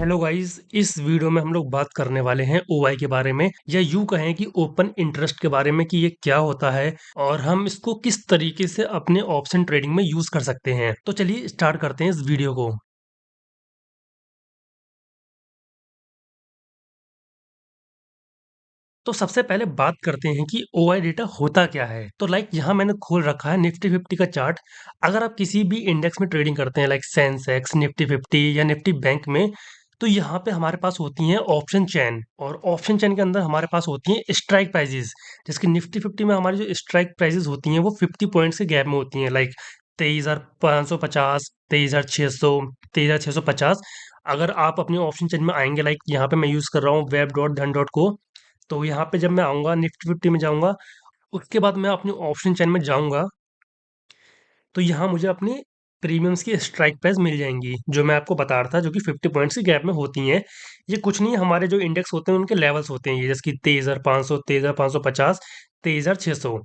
Hello guys, इस video में हम लोग बात करने वाले हैं ओआई के बारे में या यूं कहें कि ओपन इंटरेस्ट के बारे में कि ये क्या होता है और हम इसको किस तरीके से अपने ऑप्शन ट्रेडिंग में यूज कर सकते हैं। तो चलिए स्टार्ट करते हैं इस वीडियो को। तो सबसे पहले बात करते हैं कि ओआई डेटा होता क्या है। तो लाइक यहाँ मैंने खोल रखा है निफ्टी 50 का चार्ट। अगर आप किसी भी इंडेक्स में ट्रेडिंग करते हैं लाइक सेंसेक्स, निफ्टी 50 या निफ्टी बैंक में, तो यहाँ पे हमारे पास होती हैं ऑप्शन चेन और ऑप्शन चेन के अंदर हमारे पास होती हैं स्ट्राइक प्राइजेस। जैसे कि निफ्टी 50 में हमारी जो स्ट्राइक प्राइजेस होती हैं वो 50 पॉइंट्स के गैप में होती हैं, लाइक 23,550, 23,600, 23,650। अगर आप अपने ऑप्शन चेन में आएंगे, लाइक यहाँ पे मैं यूज कर रहा हूँ वेब डॉट धन डॉट को, तो यहाँ पे जब मैं आऊँगा निफ्टी 50 में जाऊँगा, उसके बाद मैं अपने ऑप्शन चेन में जाऊँगा, तो यहाँ मुझे अपनी प्रीमियम्स की स्ट्राइक प्राइस मिल जाएँगी, जो मैं आपको बता रहा था, जो कि 50 पॉइंट्स के गैप में होती हैं। ये कुछ नहीं, हमारे जो इंडेक्स होते हैं उनके लेवल्स होते हैं ये, जैसे कि 23,500, 23,550, 23,600।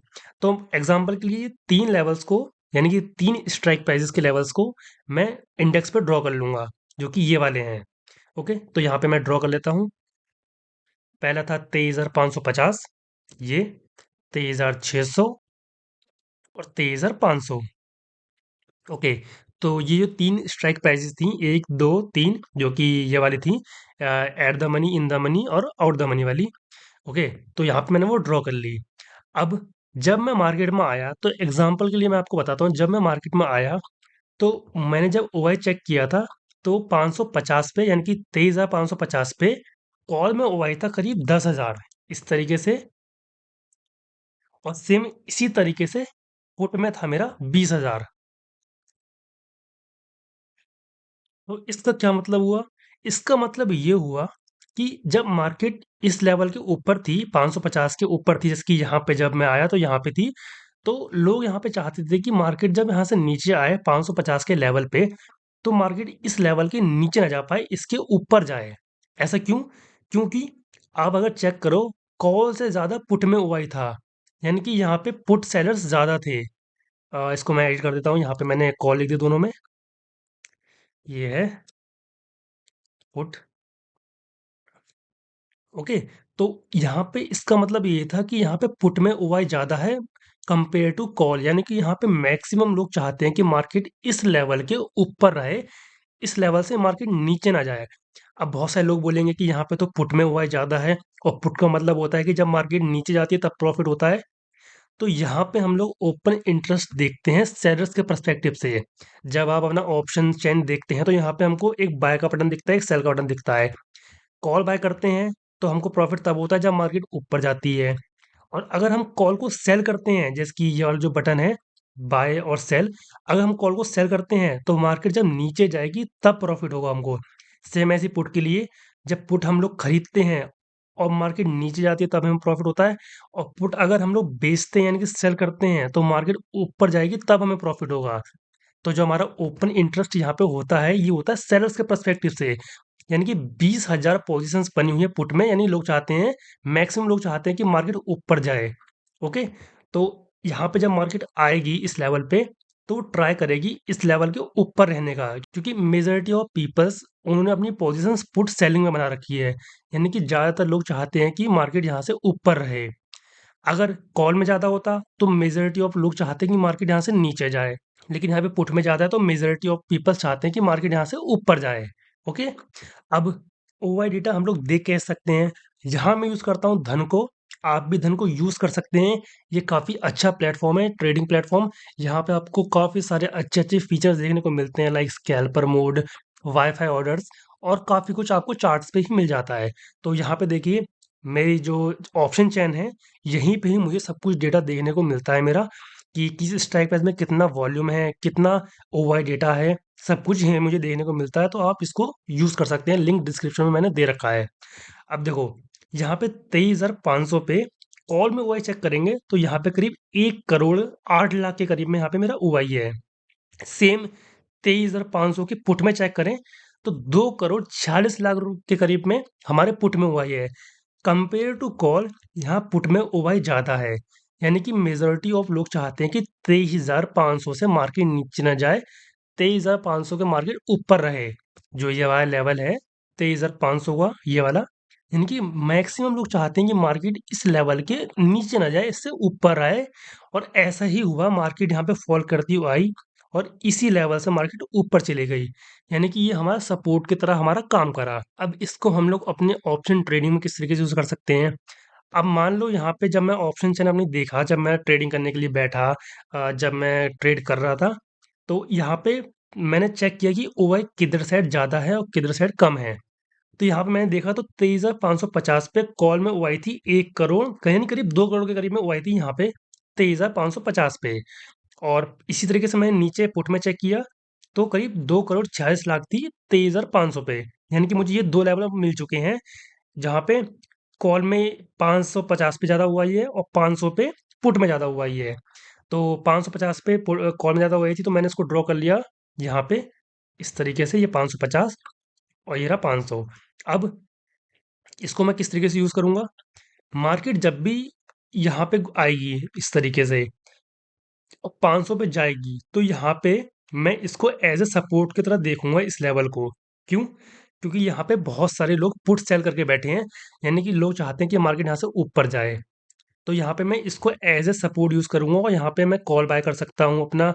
तो एग्ज़ाम्पल के लिए 3 लेवल्स को, यानी कि 3 स्ट्राइक प्राइसेस के लेवल्स को मैं इंडेक्स पे ड्रॉ कर लूँगा, जो कि ये वाले हैं। ओके, तो यहाँ पे मैं ड्रॉ कर लेता हूँ। पहला था 23,550, ये 23,600 और 23,500। ओके, तो ये जो 3 स्ट्राइक प्राइसेस थी, 1, 2, 3, जो कि ये वाली थी, at the money, in the money और आउट द मनी वाली। ओके, तो यहाँ पे मैंने वो ड्रॉ कर ली। अब जब मैं मार्केट में आया, तो एग्ज़ाम्पल के लिए मैं आपको बताता हूँ, जब मैं मार्केट में आया, तो मैंने जब ओआई चेक किया था, तो 550 पे, यानी कि 23,550 पे कॉल में ओआई था करीब 10,000, इस तरीके से। और सेम इसी तरीके से पुट में था मेरा 20,000। तो इसका क्या मतलब हुआ? इसका मतलब ये हुआ कि जब मार्केट इस लेवल के ऊपर थी, 550 के ऊपर थी, जैसे कि यहाँ पे जब मैं आया तो यहाँ पे थी, तो लोग यहाँ पे चाहते थे कि मार्केट जब यहाँ से नीचे आए 550 के लेवल पे, तो मार्केट इस लेवल के नीचे ना जा पाए, इसके ऊपर जाए। ऐसा क्यों? क्योंकि आप अगर चेक करो, कॉल से ज़्यादा पुट में ओआई था, यानी कि यहाँ पे पुट सेलर्स ज़्यादा थे। इसको मैं एडिट कर देता हूँ, यहाँ पे मैंने कॉल लिख दिया दोनों में, ये है पुट। ओके, तो यहाँ पे इसका मतलब ये था कि यहाँ पे पुट में ओआई ज़्यादा है कंपेयर टू कॉल, यानी कि यहाँ पे मैक्सिमम लोग चाहते हैं कि मार्केट इस लेवल के ऊपर रहे, इस लेवल से मार्केट नीचे ना जाए। अब बहुत सारे लोग बोलेंगे कि यहाँ पे तो पुट में ओआई ज़्यादा है और पुट का मतलब होता है कि जब मार्केट नीचे जाती है तब प्रॉफिट होता है। तो यहाँ पे हम लोग ओपन इंटरेस्ट देखते हैं सेलर्स के पर्सपेक्टिव से। जब आप अपना ऑप्शन चेन देखते हैं, तो यहाँ पे हमको एक बाय का बटन दिखता है, एक सेल का बटन दिखता है। कॉल बाय करते हैं तो हमको प्रॉफिट तब होता है जब मार्केट ऊपर जाती है, और अगर हम कॉल को सेल करते हैं, जैसे कि ये वाला जो बटन है बाय और सेल, अगर हम कॉल को सेल करते हैं तो मार्केट जब नीचे जाएगी तब प्रॉफिट होगा हमको। सेम ऐसी पुट के लिए, जब पुट हम लोग खरीदते हैं और मार्केट नीचे जाती है तब हमें प्रॉफिट होता है, और पुट अगर हम लोग बेचते हैं यानी कि सेल करते हैं तो मार्केट ऊपर जाएगी तब हमें प्रॉफिट होगा। तो जो हमारा ओपन इंटरेस्ट यहाँ पे होता है, ये होता है सेलर्स के पर्सपेक्टिव से। यानी कि 20,000 पोजीशंस बनी हुई है पुट में, यानी लोग चाहते हैं, मैक्सिमम लोग चाहते हैं कि मार्केट ऊपर जाए। ओके, तो यहाँ पे जब मार्केट आएगी इस लेवल पे, तो ट्राई करेगी इस लेवल के ऊपर रहने का, क्योंकि मेजॉरिटी ऑफ पीपल्स उन्होंने अपनी पोजीशंस पुट सेलिंग में बना रखी है। यानी कि ज़्यादातर लोग चाहते हैं कि मार्केट यहाँ से ऊपर रहे। अगर कॉल में ज़्यादा होता तो मेजॉरिटी ऑफ लोग चाहते हैं कि मार्केट यहाँ से नीचे जाए, लेकिन यहाँ पे पुट में ज़्यादा है तो मेजॉरिटी ऑफ पीपल्स चाहते हैं कि मार्केट यहाँ से ऊपर जाए। ओके, अब ओवाई डेटा हम लोग देख कैसे सकते हैं। यहाँ मैं यूज़ करता हूँ धन को, आप भी धन को यूज़ कर सकते हैं। ये काफ़ी अच्छा प्लेटफॉर्म है, ट्रेडिंग प्लेटफॉर्म। यहाँ पे आपको काफ़ी सारे अच्छे अच्छे फीचर्स देखने को मिलते हैं, like scalper mode, wifi orders, और काफ़ी कुछ आपको चार्ट्स पे ही मिल जाता है। तो यहाँ पे देखिए, मेरी जो ऑप्शन चेन है, यहीं पे ही मुझे सब कुछ डेटा देखने को मिलता है मेरा, कि किस स्ट्राइक प्राइस में कितना वॉल्यूम है, कितना ओवाई डेटा है, सब कुछ है मुझे देखने को मिलता है। तो आप इसको यूज़ कर सकते हैं, लिंक डिस्क्रिप्शन में मैंने दे रखा है। अब देखो, यहाँ पे 23,500 पे कॉल में ओवाई चेक करेंगे तो यहाँ पे करीब 1,08,00,000 के करीब में यहाँ पे मेरा ओवाई है। सेम 23,500 की पुट में चेक करें तो 2,46,00,000 के करीब में हमारे पुट में ओवाई है। कंपेयर टू कॉल, यहाँ पुट में ओवाई ज़्यादा है, यानी कि मेजॉरिटी ऑफ लोग चाहते हैं कि 23,500 से मार्केट नीचे ना जाए, 23,500 के मार्केट ऊपर रहे, जो ये वाला लेवल है। 23,500 हुआ ये वाला। यानी कि मैक्सिमम लोग चाहते हैं कि मार्केट इस लेवल के नीचे ना जाए, इससे ऊपर आए। और ऐसा ही हुआ, मार्केट यहाँ पे फॉल करती हुई आई और इसी लेवल से मार्केट ऊपर चली गई। यानी कि ये हमारा सपोर्ट की तरह हमारा काम करा। अब इसको हम लोग अपने ऑप्शन ट्रेडिंग में किस तरीके से यूज़ कर सकते हैं। अब मान लो यहाँ पे जब मैं ऑप्शन चैनल अपनी देखा, जब मैं ट्रेडिंग करने के लिए बैठा, जब मैं ट्रेड कर रहा था, तो यहाँ पे मैंने चेक किया कि ओआई किधर साइड ज़्यादा है और किधर साइड कम है। तो यहाँ पे मैंने देखा तो 23,550 पे कॉल में ओआई थी 1 करोड़, कहीं न करीब 2 करोड़ के करीब में ओआई थी यहाँ पे 23,550 पे। और इसी तरीके से मैंने नीचे पुट में चेक किया, तो करीब 2 करोड़ 46 लाख थी 23,500 पे। यानी कि मुझे ये 2 लेवल अब मिल चुके हैं, जहाँ पे कॉल में 550 पे ज़्यादा हुआ ही है और 500 पे पुट में ज़्यादा हुआ ही है। तो 550 पे कॉल में ज़्यादा हुई थी, तो मैंने इसको ड्रॉ कर लिया यहाँ पे इस तरीके से, ये 550 और ये रहा 500। अब इसको मैं किस तरीके से यूज़ करूँगा, मार्केट जब भी यहाँ पे आएगी इस तरीके से और 500 पे जाएगी, तो यहाँ पे मैं इसको एज़ अ सपोर्ट की तरह देखूँगा इस लेवल को। क्यों? क्योंकि यहाँ पे बहुत सारे लोग पुट सेल करके बैठे हैं, यानी कि लोग चाहते हैं कि मार्केट यहाँ से ऊपर जाए। तो यहाँ पे मैं इसको एज़ अ सपोर्ट यूज़ करूँगा और यहाँ पे मैं कॉल बाय कर सकता हूँ, अपना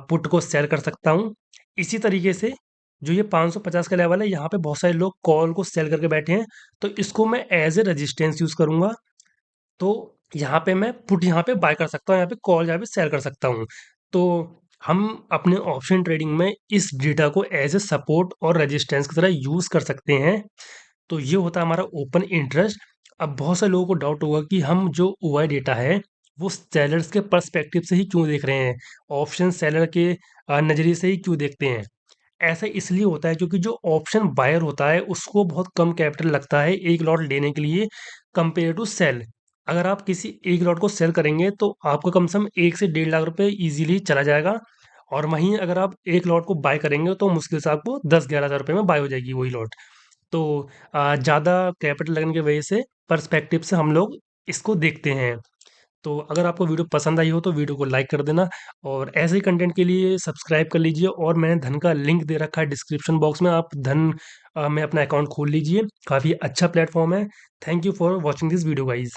पुट को सेल कर सकता हूँ। इसी तरीके से जो ये 550 का लेवल है, यहाँ पे बहुत सारे लोग कॉल को सेल करके बैठे हैं, तो इसको मैं एज़ अ रेजिस्टेंस यूज़ करूँगा। तो यहाँ पे मैं पुट यहाँ पे बाय कर सकता हूँ, यहाँ पे कॉल यहाँ पे सेल कर सकता हूँ। तो हम अपने ऑप्शन ट्रेडिंग में इस डेटा को एज़ अ सपोर्ट और रेजिस्टेंस की तरह यूज़ कर सकते हैं। तो ये होता है हमारा ओपन इंटरेस्ट। अब बहुत सारे लोगों को डाउट होगा कि हम जो ओआई डेटा है, वो सेलर्स के पर्सपेक्टिव से ही क्यों देख रहे हैं? ऑप्शन सेलर के नज़रिए से ही क्यों देखते हैं? ऐसा इसलिए होता है क्योंकि जो ऑप्शन बायर होता है, उसको बहुत कम कैपिटल लगता है एक लॉट लेने के लिए कंपेयर टू सेल। अगर आप किसी एक लॉट को सेल करेंगे तो आपका कम से कम 1 से 1.5 लाख रुपए ईज़िली चला जाएगा। और वहीं अगर आप एक लॉट को बाय करेंगे तो मुश्किल से आपको 10-11 हज़ार रुपए में बाय हो जाएगी वही लॉट। तो ज़्यादा कैपिटल लगने की वजह से पर्सपेक्टिव से हम लोग इसको देखते हैं। तो अगर आपको वीडियो पसंद आई हो तो वीडियो को लाइक कर देना और ऐसे ही कंटेंट के लिए सब्सक्राइब कर लीजिए। और मैंने धन का लिंक दे रखा है डिस्क्रिप्शन बॉक्स में, आप धन में अपना अकाउंट खोल लीजिए। काफ़ी अच्छा प्लेटफ़ॉर्म है। Thank you for watching this video guys.